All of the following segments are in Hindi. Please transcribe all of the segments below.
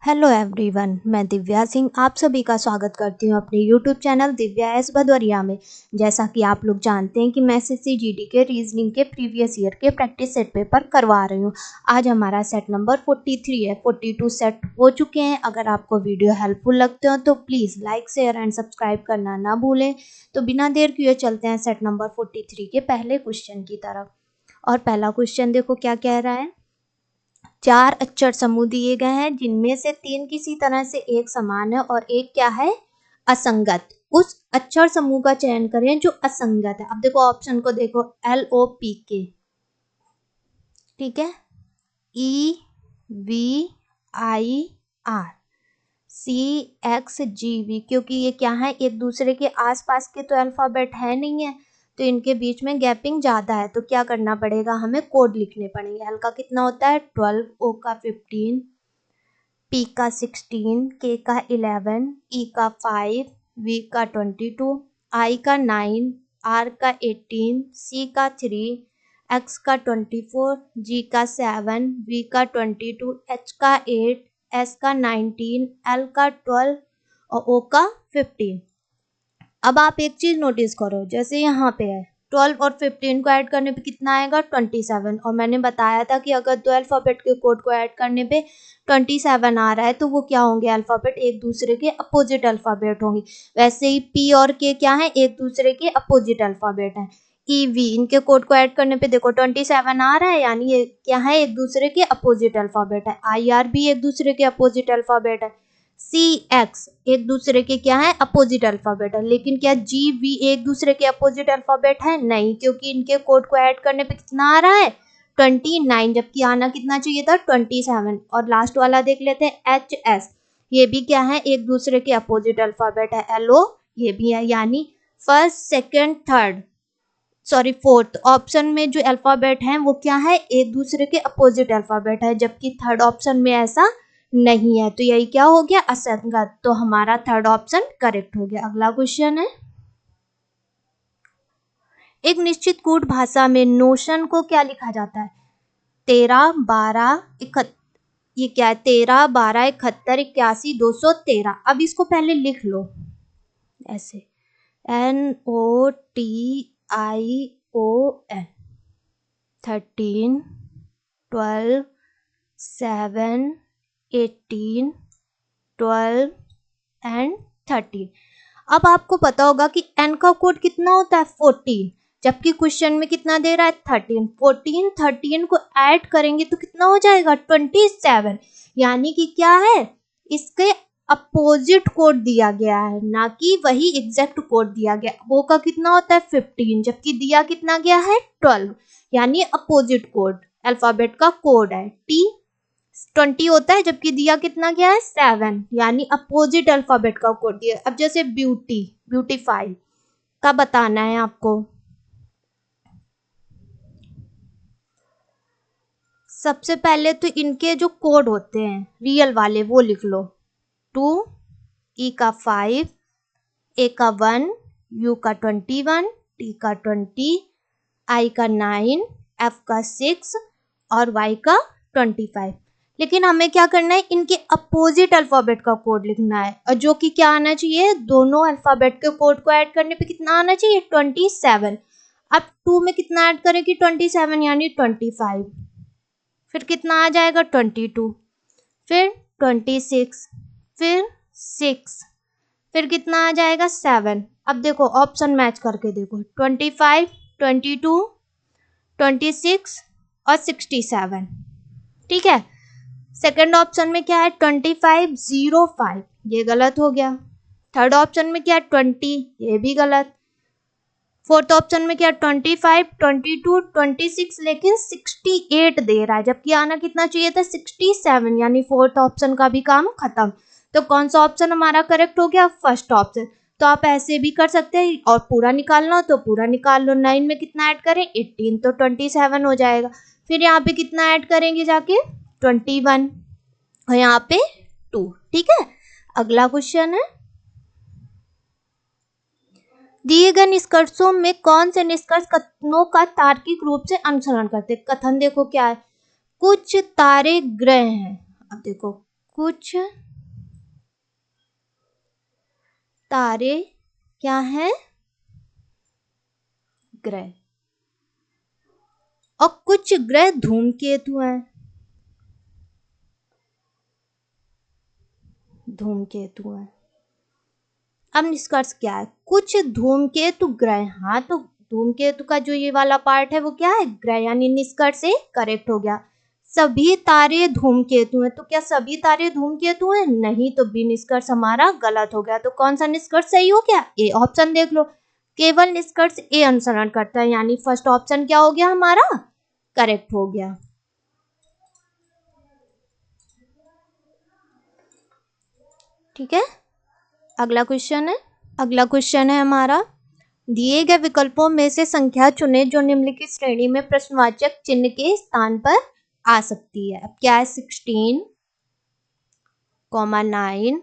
हेलो एवरीवन, मैं दिव्या सिंह आप सभी का स्वागत करती हूँ अपने YouTube channel Divya S Bhadauria में। जैसा कि आप लोग जानते हैं कि मैं एसएससी जीडी के रीजनिंग के प्रीवियस ईयर के प्रैक्टिस सेट पेपर करवा रही हूँ। आज हमारा सेट नंबर 43 है। 42 सेट हो चुके हैं। अगर आपको वीडियो हेल्पफुल लगते हो तो please like share and subscribe करना ना भूलें। तो बिना देर किए चलते हैं सेट नंबर 43 के पहले क्वेश्चन की तरफ। और पहला क्वेश्चन देखो क्या कह रहा है। 4 अक्षर समूह दिए गए हैं जिनमें से 3 किसी तरह से एक समान है और एक क्या है, असंगत। उस अक्षर समूह का चयन करें जो असंगत है। अब देखो ऑप्शन को देखो, LOPK, ठीक है, EVIR, CXGV, क्योंकि ये क्या है, एक दूसरे के आसपास के तो अल्फाबेट है नहीं है, तो इनके बीच में गैपिंग ज़्यादा है। तो क्या करना पड़ेगा, हमें कोड लिखने पड़ेंगे। L का कितना होता है 12, O का 15, P का 16, K का 11, E का 5, V का 22, I का 9, R का 18, C का 3, X का 24, G का 7, V का 22, H का 8, S का 19, L का 12 और O का 15। अब आप एक चीज नोटिस करो, जैसे यहाँ पे है 12 और 15 को ऐड करने पे कितना आएगा 27। और मैंने बताया था कि अगर दो अल्फाबेट के कोड को ऐड करने पे 27 आ रहा है तो वो क्या होंगे, अल्फाबेट एक दूसरे के अपोजिट अल्फाबेट होंगे। वैसे ही P और K क्या है, एक दूसरे के अपोजिट अल्फाबेट है। EV, इनके कोड को ऐड करने पे देखो 27 आ रहा है, यानी ये क्या है, एक दूसरे के अपोजिट अल्फाबेट है। IR भी एक दूसरे के अपोजिट अल्फाबेट है। CX एक दूसरे के क्या है, अपोजिट अल्फाबेट है। लेकिन क्या GV एक दूसरे के अपोजिट अल्फाबेट है, नहीं, क्योंकि इनके कोड को ऐड करने पे कितना आ रहा है 29, जबकि आना कितना चाहिए था 27। और लास्ट वाला देख लेते हैं HS, ये भी क्या है, एक दूसरे के अपोजिट अल्फाबेट है। LO ये भी है, यानी first second third sorry fourth option में जो अल्फाबेट हैं वो क्या है, एक दूसरे के अपोजिट अल्फाबेट है, जबकि थर्ड ऑप्शन में ऐसा नहीं है। तो यही क्या हो गया, असंगत। तो हमारा थर्ड ऑप्शन करेक्ट हो गया। अगला क्वेश्चन है, एक निश्चित कूट भाषा में नोशन को क्या लिखा जाता है, 13 12 71, ये क्या है 13 12 71 81 213। अब इसको पहले लिख लो ऐसे, NOTION, 13 12 7 18 12 एंड 13। अब आपको पता होगा कि n का कोड कितना होता है 14, जबकि क्वेश्चन में कितना दे रहा है 13। 14 13 को ऐड करेंगे तो कितना हो जाएगा 27, यानी कि क्या है, इसके अपोजिट कोड दिया गया है, ना कि वही एग्जैक्ट कोड दिया गया। वो का कितना होता है 15, जबकि दिया कितना गया है 12, यानी अपोजिट कोड, अल्फाबेट का कोड है T20 होता है, जबकि दिया कितना गया है 7, यानी अपोजिट अल्फाबेट का कोड दिया। अब जैसे ब्यूटी ब्यूटीफाई का बताना है आपको। सबसे पहले तो इनके जो कोड होते हैं रियल वाले वो लिख लो, 2, E का 5, A का 1, U का 21, T का 20, I का 9, F का 6 और Y का 25। लेकिन हमें क्या करना है, इनके अपोजिट अल्फाबेट का कोड लिखना है, और जो कि क्या आना चाहिए, दोनों अल्फाबेट के कोड को ऐड करने पे कितना आना चाहिए 27। अब 2 में कितना ऐड करेंगे 27, यानी 25, फिर कितना आ जाएगा 22, फिर 26, फिर 6, फिर कितना आ जाएगा 7। अब देखो ऑप्शन मैच करके देखो, 25 22 26 और 67, ठीक है। सेकंड ऑप्शन में क्या है 25 05, ये गलत हो गया। थर्ड ऑप्शन में क्या है 20, ये भी गलत। फोर्थ ऑप्शन में क्या 25 22 26, लेकिन 68 दे रहा है, जबकि आना कितना चाहिए था 67, यानी फोर्थ ऑप्शन का भी काम खत्म। तो कौन सा ऑप्शन हमारा करेक्ट हो गया, फर्स्ट ऑप्शन। तो आप ऐसे भी कर सकते हैं, और पूरा निकालना हो तो पूरा निकाल लो। 9 में कितना ऐड करें 18, तो 27 हो जाएगा। फिर यहाँ पे कितना ऐड करेंगे जाके 21, और यहाँ पे 2, ठीक है। अगला क्वेश्चन है, दिए गए निष्कर्षों में कौन से निष्कर्ष कथनों का तार्किक रूप से अनुसरण करते हैं। कथन देखो क्या है, कुछ तारे ग्रह हैं। अब देखो कुछ तारे क्या है, ग्रह, और कुछ ग्रह धूमकेतु हैं। धूमकेतु हैं। अब निष्कर्ष क्या है, कुछ धूमकेतु ग्रह, हाँ तो धूमकेतु का जो ये वाला पार्ट है वो क्या है, ग्रह, यानी निष्कर्ष से करेक्ट हो गया। सभी तारे धूमकेतु हैं, तो क्या सभी तारे धूमकेतु हैं, नहीं, तो बी निष्कर्ष हमारा गलत हो गया। तो कौन सा निष्कर्ष सही हो गया, ए ऑप्शन देख लो, केवल निष्कर्ष ए अनुसरण करता है, यानी फर्स्ट ऑप्शन क्या हो गया हमारा, करेक्ट हो गया। ठीक है, अगला क्वेश्चन है हमारा, दिए गए विकल्पों में से संख्या चुने जो निम्नलिखित श्रेणी में प्रश्नवाचक चिन्ह के स्थान पर आ सकती है। अब क्या है, 16, 9,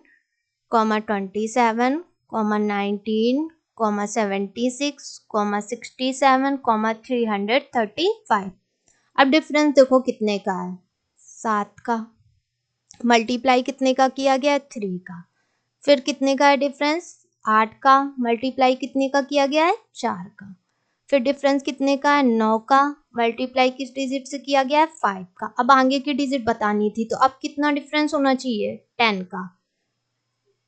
27, 19, 76, 67, 335। अब डिफरेंस देखो कितने का है, 7 का, मल्टीप्लाई कितने का किया गया है, 3 का, फिर कितने का है डिफरेंस, 8 का, मल्टीप्लाई कितने का किया गया है, 4 का, फिर डिफरेंस कितने का है, 9 का, मल्टीप्लाई किस डिजिट से किया गया है, 5 का। अब आगे की डिजिट बतानी थी, तो अब कितना डिफरेंस होना चाहिए, 10 का,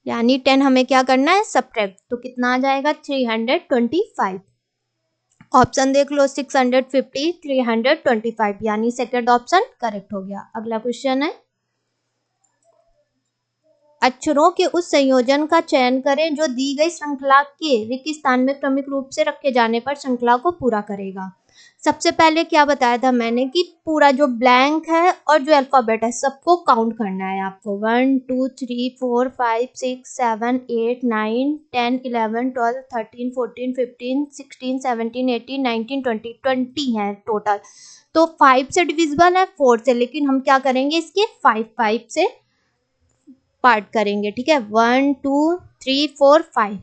यानी 10 हमें क्या करना है, सब्ट्रैक्ट, तो कितना आ जाएगा, 325। ऑप्शन देख लो, 650, 325, यानी सेकंड ऑप्शन करेक्ट हो गया। अगला क्वेश्चन है, अक्षरों के उस संयोजन का चयन करें जो दी गई श्रृंखला के रिक्त स्थान में क्रमिक रूप से रखे जाने पर श्रृंखला को पूरा करेगा। सबसे पहले क्या बताया था मैंने कि पूरा जो ब्लैंक है और जो अल्फाबेट है सबको काउंट करना है आपको, 1 2 3 4 5 6 7 8 9 10 11 12 13 14 15 16 17 18 19 20 20 है टोटल। तो 5 से डिविजिबल है 4 से, लेकिन हम क्या करेंगे इसके 5 से पार्ट करेंगे। ठीक है, 1 2 3 4 5,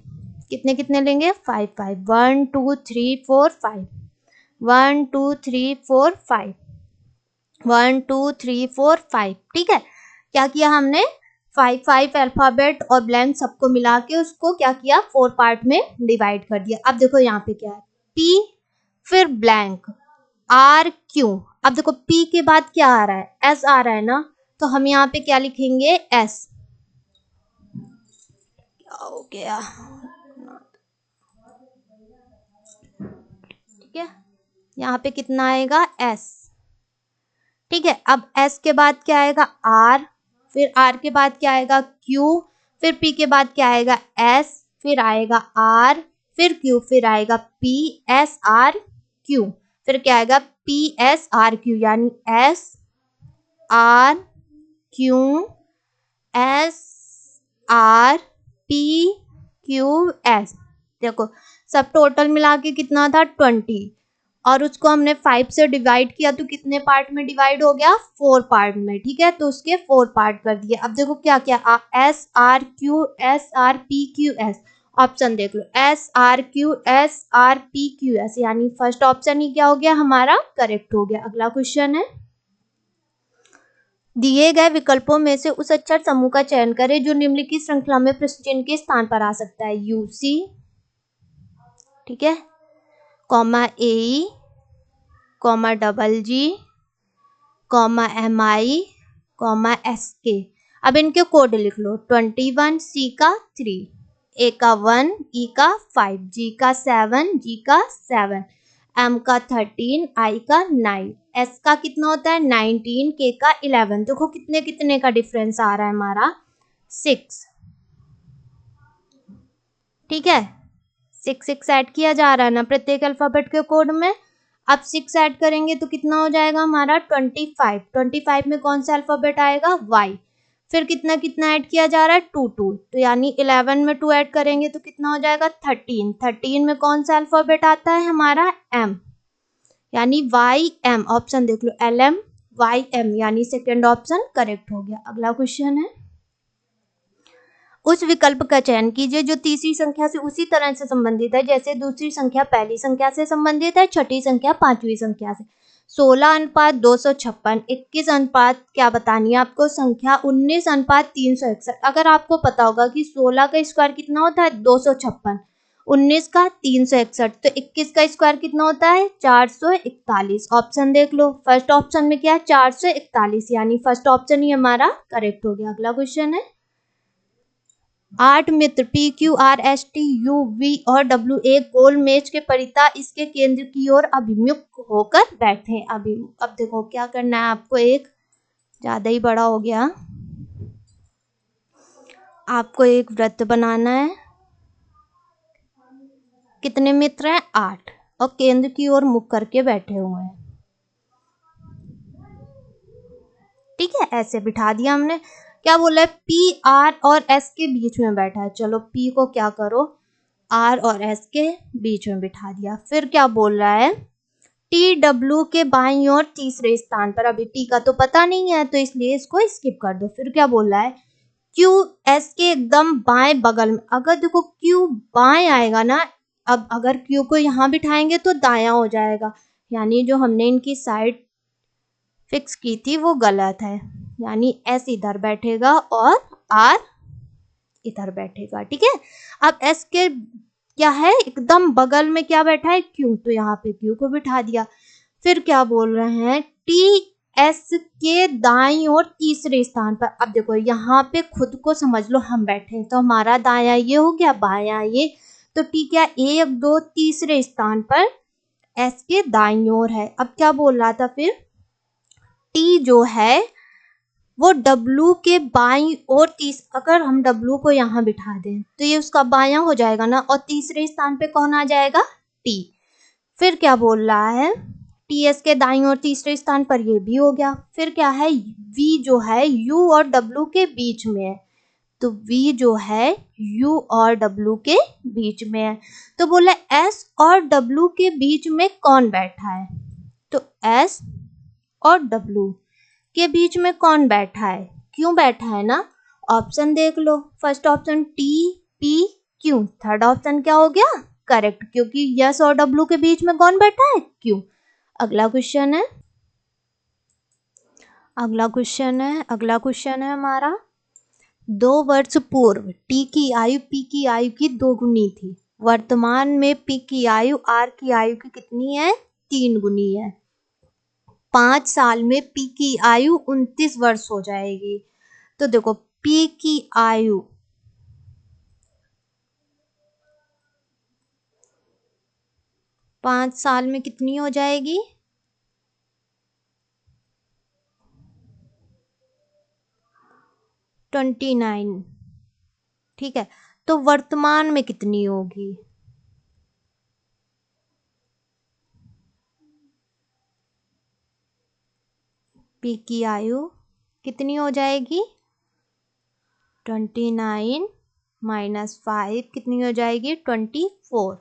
कितने कितने लेंगे, 5 5, 1 2 3 4 5, 1 2 3 4 5, 1 2 3 4 5। ठीक है, क्या किया हमने, 5 अल्फाबेट और ब्लैंक सबको मिला के उसको क्या किया, 4 पार्ट में डिवाइड कर दिया। अब देखो यहाँ पे क्या है, P फिर ब्लैंक R Q। अब देखो P के बाद क्या आ रहा है, S आ रहा है ना, तो हम यहाँ पे क्या लिखेंगे, S। हो गया, ठीक है, यहाँ पे कितना आएगा, S। ठीक है, अब S के बाद क्या आएगा, R, फिर R के बाद क्या आएगा, Q, फिर P के बाद क्या आएगा, S, फिर आएगा R, फिर Q, फिर आएगा P S R Q, फिर क्या आएगा, P S R Q, यानी S R Q S R P Q S। देखो सब टोटल मिला के कितना था, 20, और उसको हमने 5 से डिवाइड किया तो कितने पार्ट में डिवाइड हो गया, 4 पार्ट में। ठीक है, तो उसके 4 पार्ट कर दिए। अब देखो क्या क्या, S R Q S R P Q S, option देख लो, S R Q S R P Q S, यानी फर्स्ट ऑप्शन ही क्या हो गया हमारा, करेक्ट हो गया। अगला क्वेश्चन है, दिए गए विकल्पों में से उस अक्षर समूह का चयन करें जो निम्नलिखित श्रृंखला में प्रश्न चिन्ह के स्थान पर आ सकता है, UC, ठीक है, AE, GG, MI, SK। अब इनके कोड लिख लो, 21, C का 3, A का 1, E का 5, G का 7, G का 7, M का 13, I का 9, S का कितना होता है 19, K का 11। देखो कितने कितने का डिफरेंस आ रहा है हमारा, 6। ठीक है, 6 ऐड किया जा रहा है ना प्रत्येक अल्फाबेट के कोड में। अब 6 ऐड करेंगे तो कितना हो जाएगा हमारा 25। 25 में कौन सा अल्फाबेट आएगा, Y। फिर कितना कितना ऐड किया जा रहा है, 2 2, तो यानी 11 में 2 ऐड करेंगे तो कितना हो जाएगा 13। 13 में कौन सा अल्फाबेट आता है हमारा, M, यानी YM। ऑप्शन देख लो, LM YM, यानी सेकेंड ऑप्शन करेक्ट हो गया। अगला क्वेश्चन है, उस विकल्प का चयन कीजिए जो तीसरी संख्या से उसी तरह से संबंधित है जैसे दूसरी संख्या पहली संख्या से संबंधित है, छठी संख्या पांचवी संख्या से। 16:256, 21 अनुपात क्या बतानी है आपको संख्या, 19:361। अगर आपको पता होगा कि 16 का स्क्वायर कितना होता है 256, 19 का 361, तो 21 का स्क्वायर कितना होता है 441। ऑप्शन देख लो, फर्स्ट ऑप्शन में क्या है 441, यानी फर्स्ट ऑप्शन ही हमारा करेक्ट हो गया। अगला क्वेश्चन है, 8 मित्र P Q R S T U V और डब्ल्यू एक गोल मेज के परिता इसके केंद्र की ओर अभिमुख होकर बैठे। अब देखो क्या करना है आपको, एक ज्यादा ही बड़ा हो गया, आपको एक वृत्त बनाना है। कितने मित्र हैं 8 और केंद्र की ओर मुख करके बैठे हुए हैं। ठीक है, ऐसे बिठा दिया हमने। क्या बोला है, पी आर और एस के बीच में बैठा है। चलो पी को क्या करो, आर और एस के बीच में बिठा दिया। फिर क्या बोल रहा है, टी डब्ल्यू के बाईं ओर तीसरे स्थान पर। अभी टी का तो पता नहीं है तो इसलिए इसको स्किप कर दो। फिर क्या बोल रहा है, क्यू एस के एकदम बाएं बगल में। अगर देखो क्यू बाएं आएगा ना, अब अगर क्यू को यहाँ बिठाएंगे तो दायां हो जाएगा, यानी जो हमने इनकी साइड फिक्स की थी वो गलत है, यानी एस इधर बैठेगा और आर इधर बैठेगा। ठीक है, अब एस के क्या है एकदम बगल में क्या बैठा है क्यू, तो यहाँ पे क्यू को बिठा दिया। फिर क्या बोल रहे हैं, टी एस के दाईं और तीसरे स्थान पर। अब देखो यहाँ पे खुद को समझ लो, हम बैठे हैं तो हमारा दायां ये हो गया, बायां ये, तो टी क्या 1 2 तीसरे स्थान पर एस के दाईं ओर है। अब क्या बोल रहा था फिर, टी जो है वो डब्लू के बाईं और अगर हम डब्लू को यहाँ बिठा दें तो ये उसका बायां हो जाएगा ना, और तीसरे स्थान पे कौन आ जाएगा टी। फिर क्या बोल रहा है, टी एस के दाईं और तीसरे स्थान पर, ये भी हो गया। फिर क्या है, वी जो है यू और डब्लू के बीच में है, तो वी जो है यू और डब्लू के बीच में है। तो बोला एस और डब्लू के बीच में कौन बैठा है, तो एस और डब्लू के बीच में कौन बैठा है, क्यों बैठा है ना। ऑप्शन देख लो, first option T P Q, third option क्या हो गया करेक्ट, क्योंकि यस और डब्लू के बीच में कौन बैठा है क्यू। अगला क्वेश्चन है, अगला क्वेश्चन है हमारा, 2 वर्ष पूर्व टी की आयु पी की आयु की 2 गुनी थी। वर्तमान में पी की आयु आर की आयु की कितनी है, 3 गुनी है। 5 साल में पी की आयु 29 वर्ष हो जाएगी। तो देखो पी की आयु 5 साल में कितनी हो जाएगी, 29। ठीक है, तो वर्तमान में कितनी होगी, पी की आयु कितनी हो जाएगी 29 -5 कितनी हो जाएगी 24।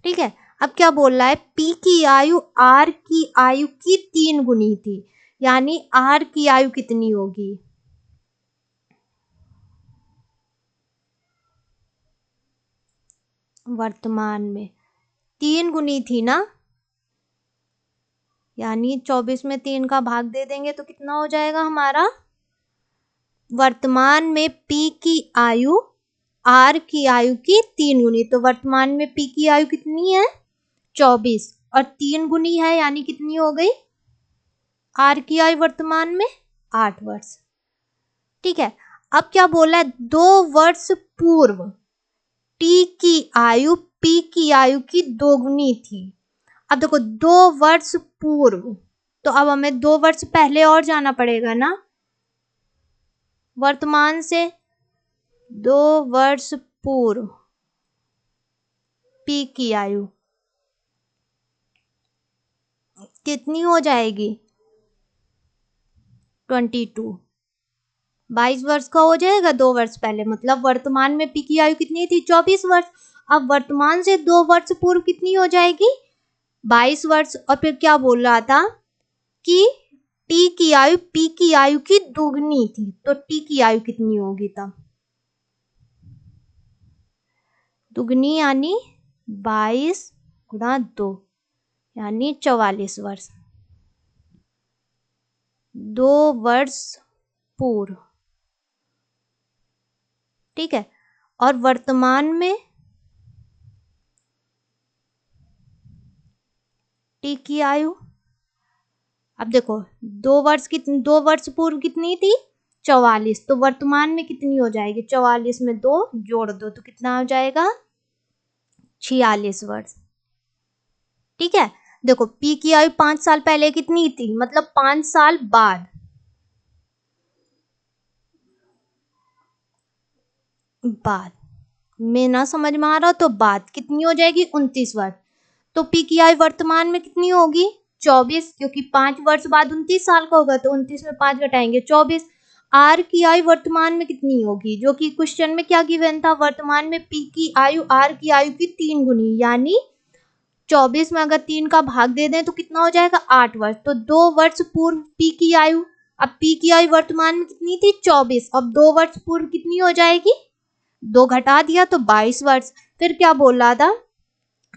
ठीक है, अब क्या बोल रहा है, पी की आयु आर की आयु की 3 गुनी थी, यानी आर की आयु कितनी होगी, वर्तमान में 3 गुनी थी ना, यानी 24 में 3 का भाग दे देंगे तो कितना हो जाएगा हमारा, वर्तमान में पी की आयु आर की आयु की 3 गुनी, तो वर्तमान में पी की आयु कितनी है 24 और 3 गुनी है, यानी कितनी हो गई आर की आयु वर्तमान में 8 वर्ष। ठीक है, अब क्या बोला है, 2 वर्ष पूर्व टी की आयु पी की आयु की 2 गुनी थी। अब देखो 2 वर्ष पूर्व, तो अब हमें 2 वर्ष पहले और जाना पड़ेगा ना, वर्तमान से 2 वर्ष पूर्व पी की आयु कितनी हो जाएगी 22, 22 वर्ष का हो जाएगा 2 वर्ष पहले, मतलब वर्तमान में पी की आयु कितनी थी 24 वर्ष। अब वर्तमान से 2 वर्ष पूर्व कितनी हो जाएगी 22 वर्ष। और फिर क्या बोल रहा था कि टी की आयु पी की आयु की दुगनी थी, तो टी की आयु कितनी होगी तब, दुगनी यानी 22 गुणा 2, यानी 44 वर्ष। 2 वर्ष पूर्व, ठीक है। और वर्तमान में टी की आयु, अब देखो 2 वर्ष पूर्व कितनी थी 44, तो वर्तमान में कितनी हो जाएगी 44 में 2 जोड़ दो तो कितना हो जाएगा 46 वर्ष, ठीक है। देखो पी की आयु 5 साल पहले कितनी थी, मतलब 5 साल बाद में ना समझ में आ रहा तो बाद कितनी हो जाएगी 29 वर्ष। तो पी की आयु वर्तमान में कितनी होगी 24, क्योंकि 5 वर्ष बाद 29 साल का होगा, तो 29 में 5 घटाएंगे 24। आर की आयु वर्तमान में कितनी होगी, जो कि क्वेश्चन में क्या गिवन था, वर्तमान में पी की आयु आर की आयु की 3 गुनी, यानी 24 में अगर 3 का भाग दे दें तो कितना हो जाएगा 8 वर्ष। तो 2 वर्ष पूर्व पी की आयु, अब पी की आयु वर्तमान में कितनी थी 24, अब 2 वर्ष पूर्व कितनी हो जाएगी, 2 घटा दिया तो 22 वर्ष। फिर क्या बोल रहा था,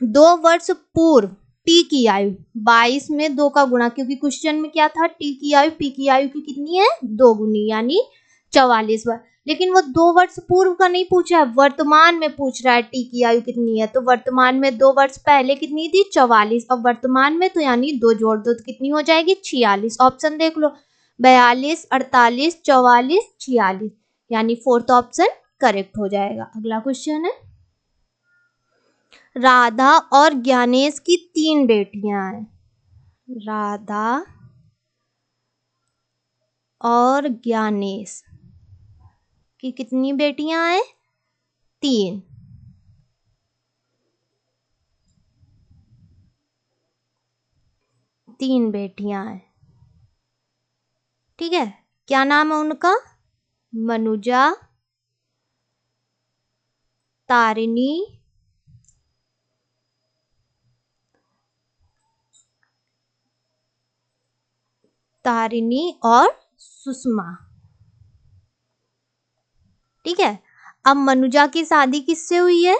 2 वर्ष पूर्व टी की आयु 22 में 2 का गुणा, क्योंकि क्वेश्चन में क्या था टी की आयु पी की आयु की कितनी है 2 गुनी, यानी 44 वर्ष। लेकिन वो 2 वर्ष पूर्व का नहीं पूछा है, वर्तमान में पूछ रहा है टी की आयु कितनी है। तो वर्तमान में 2 वर्ष पहले कितनी थी 44, अब वर्तमान में तो यानी 2 जोड़ दो तो कितनी हो जाएगी 46। ऑप्शन देख लो 42, 48, 44, 46, यानी 4th ऑप्शन करेक्ट हो जाएगा। अगला क्वेश्चन है, राधा और ज्ञानेश की 3 बेटियां हैं। राधा और ज्ञानेश की कितनी बेटियां हैं 3, 3 बेटियां हैं, ठीक है। क्या नाम है उनका, मनुजा, तारिणी, और सुषमा, ठीक है। अब मनुजा की शादी किससे हुई है,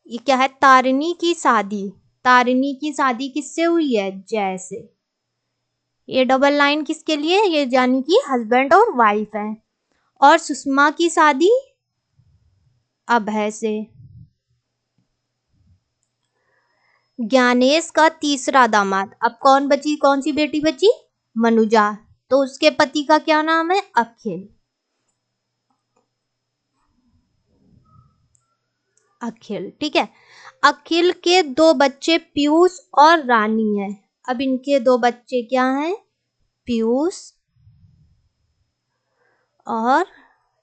ये क्या है, तारिणी की शादी, तारिणी की शादी किससे हुई है जय से। ये डबल लाइन किसके लिए, ये यानी कि हस्बैंड और वाइफ है। और सुषमा की शादी अभय से। ज्ञानेश का तीसरा दामाद, अब कौन बची, कौन सी बेटी बची, मनुजा, तो उसके पति का क्या नाम है अखिल। अखिल, ठीक है। अखिल के 2 बच्चे पीयूष और रानी हैं। अब इनके 2 बच्चे क्या हैं, पीयूष और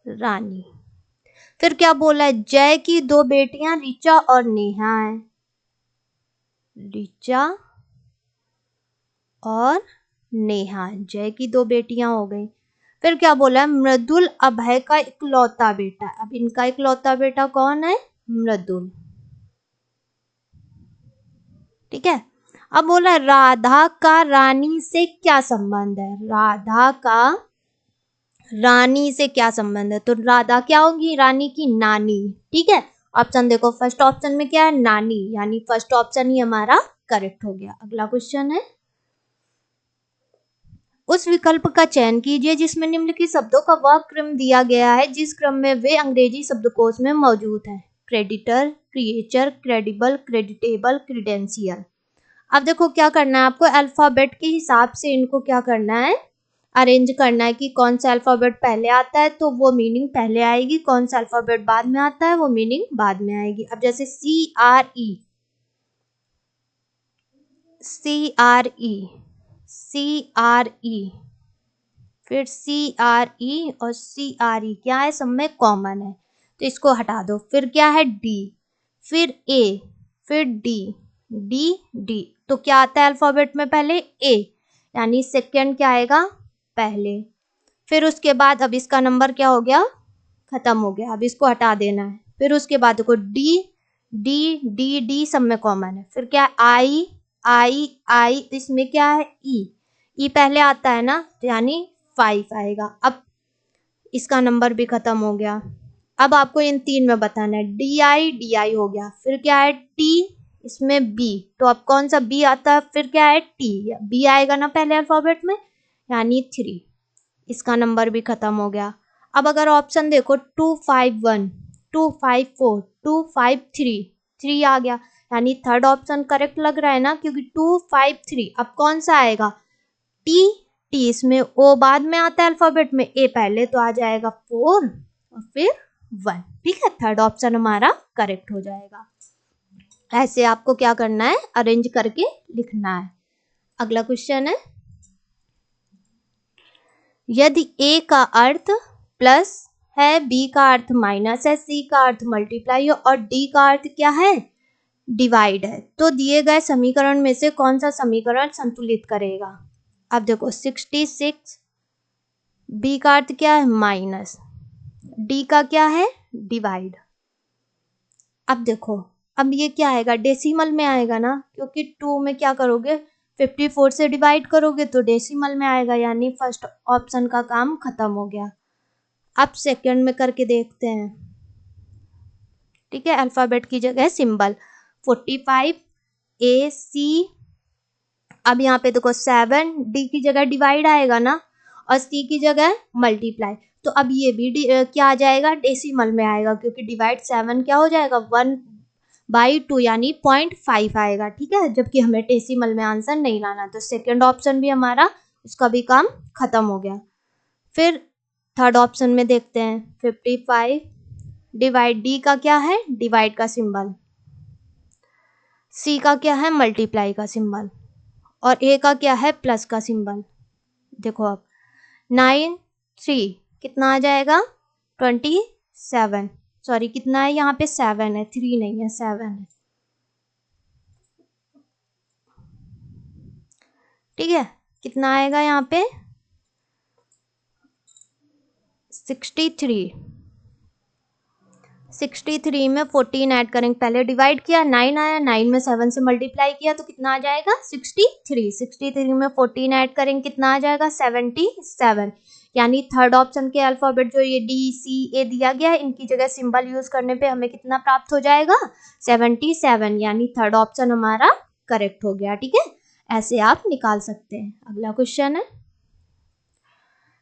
रानी। फिर क्या बोला है, जय की 2 बेटियां ऋचा और नेहा हैं। ऋचा और नेहा, जय की 2 बेटियां हो गई। फिर क्या बोला है, मृदुल अभय का इकलौता बेटा। अब इनका इकलौता बेटा कौन है, मृदुल, ठीक है। अब बोला राधा का रानी से क्या संबंध है, राधा का रानी से क्या संबंध है, तो राधा क्या होगी, रानी की नानी, ठीक है। ऑप्शन देखो, फर्स्ट ऑप्शन में क्या है नानी, यानी फर्स्ट ऑप्शन ही हमारा करेक्ट हो गया। अगला क्वेश्चन है, उस विकल्प का चयन कीजिए जिसमें निम्नलिखित शब्दों का वह क्रम दिया गया है जिस क्रम में वे अंग्रेजी शब्दकोश में मौजूद हैं। Creditor, creature, credible, creditable, credential. अब देखो क्या करना है आपको, अल्फाबेट के हिसाब से इनको क्या करना है, अरेंज करना है कि कौन सा अल्फाबेट पहले आता है तो वो मीनिंग पहले आएगी, कौन सा अल्फाबेट बाद में आता है वो मीनिंग बाद में आएगी। अब जैसे CRE, फिर CRE और CRE क्या है, सब में कॉमन है तो इसको हटा दो। फिर क्या है D, फिर A, फिर D, तो क्या आता है अल्फाबेट में पहले A, यानी सेकंड क्या आएगा पहले। फिर उसके बाद अब इसका नंबर क्या हो गया, खत्म हो गया, अब इसको हटा देना है। फिर उसके बाद देखो D सब में कॉमन है। फिर क्या I, इसमें क्या है E पहले आता है ना, तो यानी 5 आएगा। अब इसका नंबर भी खत्म हो गया। अब आपको इन तीन में बताना है, DI हो गया, फिर क्या है T, इसमें B, तो अब कौन सा B आता है, फिर क्या है T, B आएगा ना पहले अल्फाबेट में, यानी 3, इसका नंबर भी खत्म हो गया। अब अगर ऑप्शन देखो 251, 254, 253, 3 आ गया, यानी थर्ड ऑप्शन करेक्ट लग रहा है ना, क्योंकि 253। अब कौन सा आएगा, T, T इसमें O बाद में आता है अल्फाबेट में, A पहले, तो आ जाएगा 4 और फिर 1। ठीक है, थर्ड ऑप्शन हमारा करेक्ट हो जाएगा। ऐसे आपको क्या करना है, अरेंज करके लिखना है। अगला क्वेश्चन है, यदि A का अर्थ प्लस है, B का अर्थ माइनस है, C का अर्थ मल्टीप्लाई है और D का अर्थ क्या है, डिवाइड है, तो दिए गए समीकरण में से कौन सा समीकरण संतुलित करेगा। अब देखो 66, B का अर्थ क्या है, माइनस, D का क्या है, डिवाइड। अब देखो, अब ये क्या आएगा, डेसिमल में आएगा ना, क्योंकि 2 में क्या करोगे, 54 से डिवाइड करोगे तो डेसिमल में आएगा, यानी फर्स्ट ऑप्शन का काम खत्म हो गया। अब सेकंड में करके देखते हैं। ठीक है, अल्फाबेट की जगह सिंबल, 45 AC, अब यहाँ पे देखो 7, D की जगह डिवाइड आएगा ना, और C की जगह मल्टीप्लाई, तो अब ये भी क्या आ जाएगा, डेसिमल में आएगा, क्योंकि डिवाइड 7 क्या हो जाएगा, 1/2 यानी 0.5 आएगा। ठीक है, जबकि हमें डेसिमल में आंसर नहीं लाना, तो सेकंड ऑप्शन भी हमारा, उसका भी काम खत्म हो गया। फिर थर्ड ऑप्शन में देखते हैं, 55 डिवाइड, D का क्या है, डिवाइड का सिंबल, C का क्या है, मल्टीप्लाई का सिंबल, और A का क्या है, प्लस का सिंबल। देखो अब 9 3 कितना आ जाएगा, 27, सॉरी कितना है यहाँ पे, 7 है, 3 नहीं है, 7 है। ठीक है, कितना आएगा यहाँ पे, 63, 63 में 14 ऐड करेंगे, पहले डिवाइड किया 9 आया, 9 में 7 से मल्टीप्लाई किया तो कितना आ जाएगा, 63, 63 में 14 ऐड करेंगे कितना आ जाएगा, 77, यानी थर्ड ऑप्शन के अल्फाबेट जो ये DCA दिया गया है, इनकी जगह सिंबल यूज करने पे हमें कितना प्राप्त हो जाएगा, 77, यानी थर्ड ऑप्शन हमारा करेक्ट हो गया। ठीक है, ऐसे आप निकाल सकते हैं। अगला क्वेश्चन है,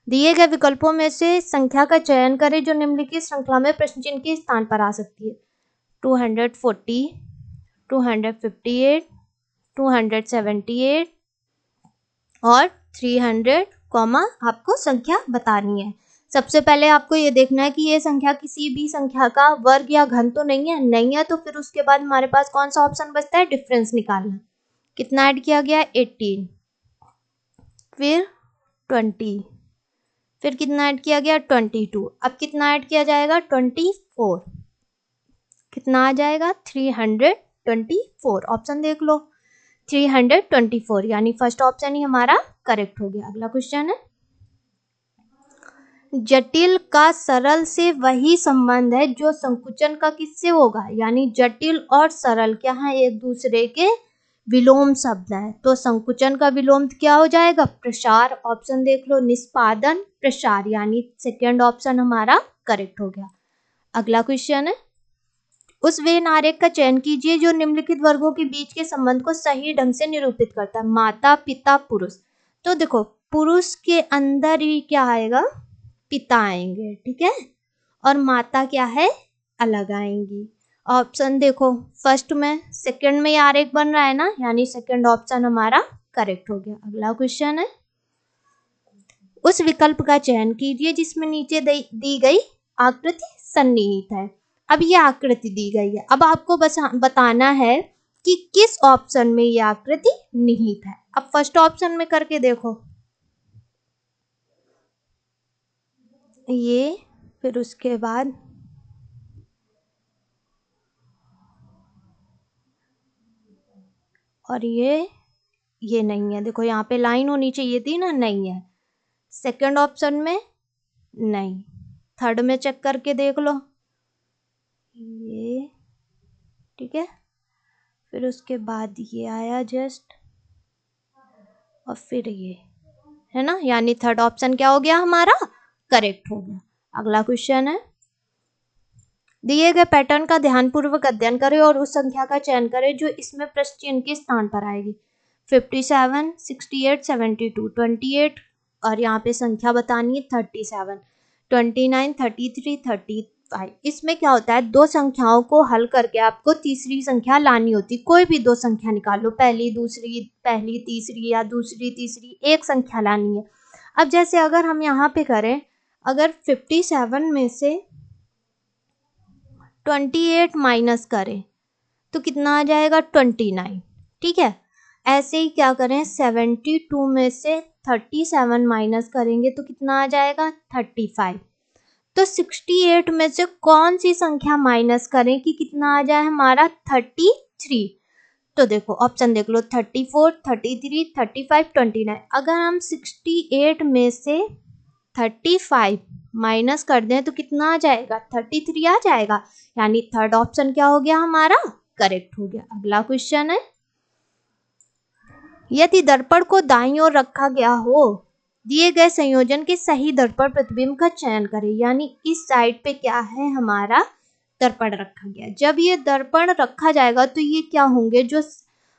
दिए गए विकल्पों में से संख्या का चयन करें जो निम्नलिखित श्रृंखला में प्रश्न चिन्ह के स्थान पर आ सकती है। 240, 258, 278 और 300, आपको संख्या बतानी है। सबसे पहले आपको ये देखना है कि ये संख्या किसी भी संख्या का वर्ग या घन तो नहीं है, तो फिर उसके बाद हमारे पास कौन सा ऑप्शन बचता है, डिफरेंस निकालना। कितना ऐड किया गया, 18, फिर 20, फिर कितना ऐड किया गया, 22, अब कितना ऐड किया जाएगा, 24, कितना आ जाएगा, 324, ऑप्शन देख लो, 324, यानी फर्स्ट ऑप्शन ही हमारा करेक्ट हो गया। अगला क्वेश्चन है, जटिल का सरल से वही संबंध है जो संकुचन का किससे होगा, यानी जटिल और सरल क्या है, एक दूसरे के विलोम शब्द है, तो संकुचन का विलोम क्या हो जाएगा, प्रसार, ऑप्शन देख लो, निष्पादन, प्रसार, यानी सेकेंड ऑप्शन हमारा करेक्ट हो गया। अगला क्वेश्चन है, उस वेन आरेख का चयन कीजिए जो निम्नलिखित वर्गों के बीच के संबंध को सही ढंग से निरूपित करता है। माता, पिता, पुरुष, तो देखो पुरुष के अंदर ही क्या आएगा, पिता आएंगे, ठीक है, और माता क्या है, अलग आएंगी। ऑप्शन देखो, फर्स्ट में सेकंड में आरेख बन रहा है ना, यानी सेकंड ऑप्शन हमारा करेक्ट हो गया। अगला क्वेश्चन है, उस विकल्प का चयन कीजिए जिसमें नीचे दी गई आकृति सन्निहित है। अब ये आकृति दी गई है, अब आपको बस बताना है कि किस ऑप्शन में ये आकृति निहित है। अब फर्स्ट ऑप्शन में करके देखो, ये, फिर उसके बाद और ये नहीं है, देखो यहाँ पे लाइन होनी चाहिए थी ना, नहीं है। सेकंड ऑप्शन में नहीं, थर्ड में चेक करके देख लो, ये, ठीक है, फिर उसके बाद ये आया जस्ट, और फिर ये है ना, यानी थर्ड ऑप्शन क्या हो गया हमारा, करेक्ट हो गया। अगला क्वेश्चन है, दिए गए पैटर्न का ध्यानपूर्वक अध्ययन करें और उस संख्या का चयन करें जो इसमें प्रश्न चिन्ह के स्थान पर आएगी। 57, 68, 72, 28 और यहाँ पे संख्या बतानी है 37, 29, 33, 35। इसमें क्या होता है, दो संख्याओं को हल करके आपको तीसरी संख्या लानी होती। कोई भी दो संख्या निकाल लो, पहली तीसरी या दूसरी तीसरी, एक संख्या लानी है। अब जैसे अगर हम यहाँ पे करें, अगर 57 में से 28 माइनस करें तो कितना आ जाएगा 29। ठीक है, ऐसे ही क्या करें, 72 में से 37 माइनस करेंगे तो कितना आ जाएगा 35। तो 68 में से कौन सी संख्या माइनस करें कि कितना आ जाए हमारा 33। तो देखो ऑप्शन देख लो, 34, 33, 35, 29। अगर हम 68 में से 35 माइनस कर दें तो कितना आ जाएगा 33 आ जाएगा, यानी थर्ड ऑप्शन क्या हो गया हमारा, करेक्ट हो गया। अगला क्वेश्चन है, यदि दर्पण को दाईं ओर रखा गया हो, दिए गए संयोजन के सही दर्पण प्रतिबिंब का चयन करें। यानी इस साइड पे क्या है हमारा, दर्पण रखा गया। जब ये दर्पण रखा जाएगा तो ये क्या होंगे, जो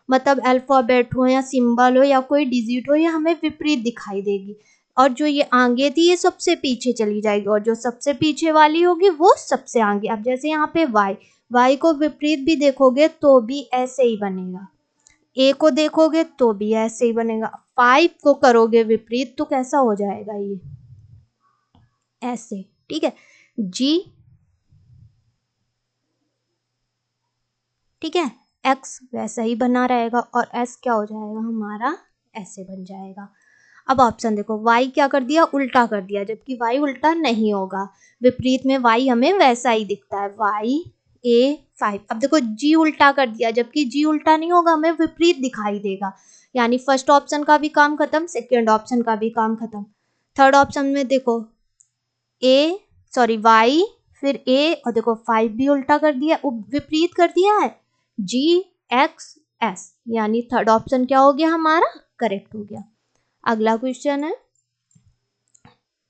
मतलब अल्फाबेट हो या सिंबल हो या कोई डिजिट हो, ये हमें विपरीत दिखाई देगी। और जो ये आगे थी ये सबसे पीछे चली जाएगी, और जो सबसे पीछे वाली होगी वो सबसे आगे। अब जैसे यहाँ पे y को विपरीत भी देखोगे तो भी ऐसे ही बनेगा, a को देखोगे तो भी ऐसे ही बनेगा। 5 को करोगे विपरीत तो कैसा हो जाएगा, ये ऐसे। ठीक है, g, ठीक है, x वैसा ही बना रहेगा और s क्या हो जाएगा हमारा, ऐसे बन जाएगा। अब ऑप्शन देखो, y क्या कर दिया, उल्टा कर दिया, जबकि y उल्टा नहीं होगा, विपरीत में y हमें वैसा ही दिखता है, y a 5। अब देखो g उल्टा कर दिया, जबकि g उल्टा नहीं होगा, हमें विपरीत दिखाई देगा। यानी फर्स्ट ऑप्शन का भी काम खत्म, सेकेंड ऑप्शन का भी काम खत्म। थर्ड ऑप्शन में देखो y फिर a और देखो 5 भी उल्टा कर दिया, विपरीत कर दिया है, g x s, यानी थर्ड ऑप्शन क्या हो गया हमारा, करेक्ट हो गया। अगला क्वेश्चन है,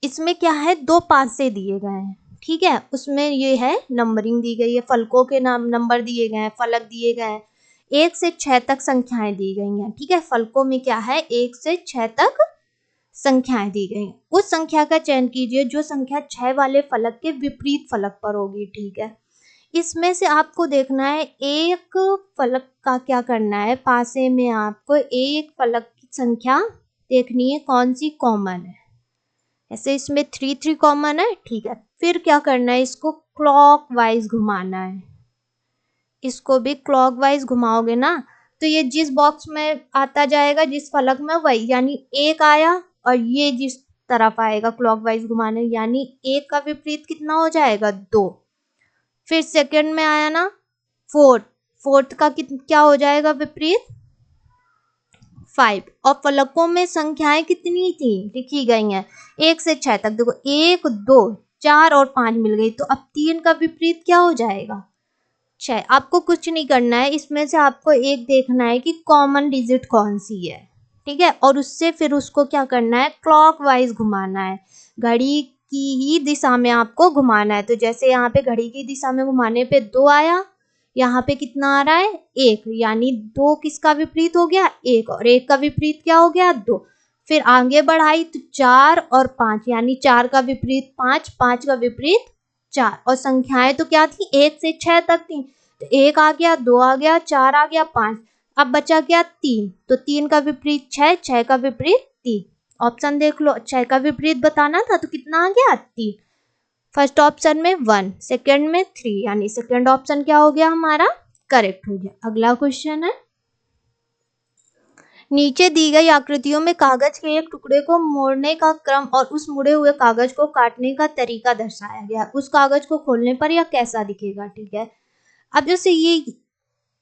इसमें क्या है, दो पासे दिए गए हैं। ठीक है, उसमें ये है नंबरिंग दी गई है, फलकों के नाम नंबर दिए गए हैं, फलक दिए गए हैं, 1 से 6 तक संख्याएं दी गई हैं। ठीक है, फलकों में क्या है, 1 से 6 तक संख्याएं दी गई। उस संख्या का चयन कीजिए जो संख्या 6 वाले फलक के विपरीत फलक पर होगी। ठीक है, इसमें से आपको देखना है एक फलक का क्या करना है, पासे में आपको एक फलक की संख्या देखनी है कौन सी कॉमन है। ऐसे इसमें 3 कॉमन है। ठीक है, फिर क्या करना है, इसको क्लॉकवाइज घुमाना है। इसको भी क्लॉकवाइज घुमाओगे ना तो ये जिस बॉक्स में आता जाएगा, जिस फलक में, वही, यानी एक आया और ये जिस तरफ आएगा क्लॉकवाइज घुमाने, यानी एक का विपरीत कितना हो जाएगा 2। फिर सेकंड में आया ना फोर्थ का क्या हो जाएगा विपरीत 5। और फलकों में संख्याएं कितनी थी लिखी गई हैं 1 से 6 तक। देखो 1 2 4 और 5 मिल गई, तो अब 3 का विपरीत क्या हो जाएगा 6। आपको कुछ नहीं करना है, इसमें से आपको एक देखना है कि कॉमन डिजिट कौन सी है। ठीक है, और उससे फिर उसको क्या करना है, क्लॉकवाइज घुमाना है, घड़ी की ही दिशा में आपको घुमाना है। तो जैसे यहाँ पे घड़ी की दिशा में घुमाने पे 2 आया, यहाँ पे कितना आ रहा है 1, यानी 2 किसका विपरीत हो गया 1, और 1 का विपरीत क्या हो गया 2। फिर आगे बढ़ाई तो 4 और 5, यानी 4 का विपरीत 5, 5 का विपरीत 4। और संख्याएं तो क्या थी 1 से 6 तक थी, तो 1 आ गया, 2 आ गया, 4 आ गया, 5, अब बचा क्या 3। तो 3 का विपरीत 6, 6 का विपरीत 3। ऑप्शन देख लो, 6 का विपरीत बताना था तो कितना आ गया 3। फर्स्ट ऑप्शन में 1, सेकंड में 3, यानी सेकंड ऑप्शन क्या हो गया हमारा, करेक्ट हो गया। अगला क्वेश्चन है, नीचे दी गई आकृतियों में कागज के एक टुकड़े को मोड़ने का क्रम और उस मुड़े हुए कागज को काटने का तरीका दर्शाया गया। उस कागज को खोलने पर यह कैसा दिखेगा। ठीक है, अब जैसे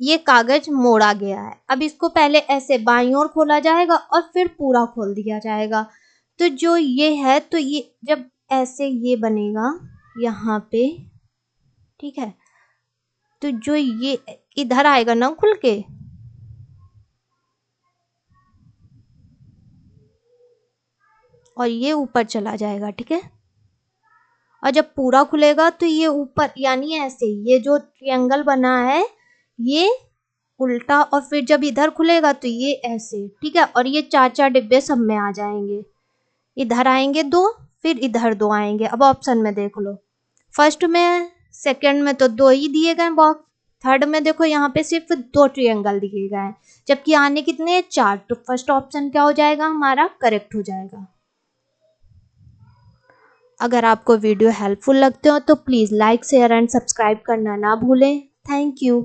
ये कागज मोड़ा गया है, अब इसको पहले ऐसे बाईं ओर खोला जाएगा और फिर पूरा खोल दिया जाएगा। तो जो ये है, तो ये जब ऐसे ये बनेगा यहाँ पे, ठीक है, तो जो ये इधर आएगा ना खुल के, और ये ऊपर चला जाएगा। ठीक है, और जब पूरा खुलेगा तो ये ऊपर यानी ऐसे ये जो ट्रायंगल बना है ये उल्टा, और फिर जब इधर खुलेगा तो ये ऐसे, ठीक है। और ये 4-4 डिब्बे सब में आ जाएंगे, इधर आएंगे 2, फिर इधर 2 आएंगे। अब ऑप्शन में देख लो, फर्स्ट में सेकंड में तो 2 ही दिए गए बॉक्स, थर्ड में देखो यहाँ पे सिर्फ 2 ट्रायंगल दिए गए हैं, जबकि आने कितने 4, तो फर्स्ट ऑप्शन क्या हो जाएगा हमारा, करेक्ट हो जाएगा। अगर आपको वीडियो हेल्पफुल लगते हो तो please like share and subscribe करना ना भूलें। Thank you.